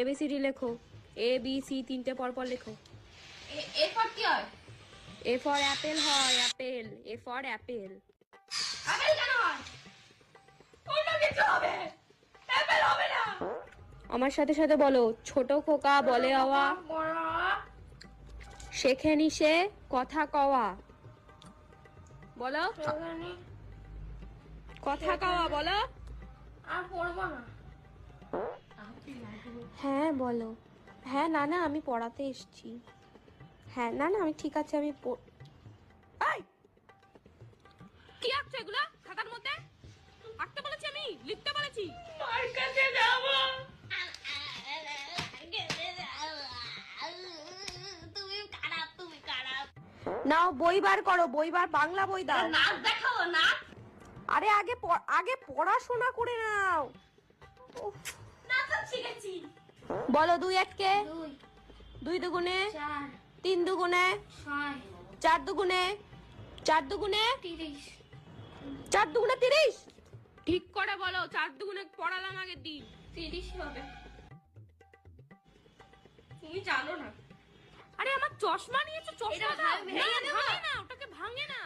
ABCD লেখো। A B C তিনটে পরপর লেখো। এ ফর কি হয়? এ ফর অ্যাপেল হয়, Apple. A for Apple. Apple কেন হয়? অন্য কিছু হবে, অ্যাপেল হবে না। আমার সাথে সাথে বলো, ছোট খোকা বলে আওয়া, শেখে নিশে কথা কওয়া। বলো কথা কওয়া, বলো। আর পড়বো না। হ্যাঁ বলো। হ্যাঁ না না আমি পড়াতে এসেছি। হ্যাঁ না না আমি ঠিক আছে আমি কি আঁকছো এগুলো খাতার মধ্যে? আঁকতে বলেছি আমি, লিখতে বলেছি। মার কাছে যাবো। তুমি খারাপ, তুমি খারাপ। নাও বই বার করো, বই বার, বাংলা বই দাও। নাচ দেখাবো না? আরে আগে পড়াশোনা করে নাও। নাচ শিখেছি। বলো দুই এককে। 2 দুই দুগুণে 4 তিন দুগুণে 6 চার দুগুণে 30 চার দুগুণে 30। ঠিক করে বলো, চার দুগুণে পড়ালাম আগের দিন। 30 হবে। তুমি জানো না। আরে আমার চশমা নিয়েছো, চশমা এটা দাও। ভেঙে দেবো? ভাঙে না, ওটাকে ভাঙে না।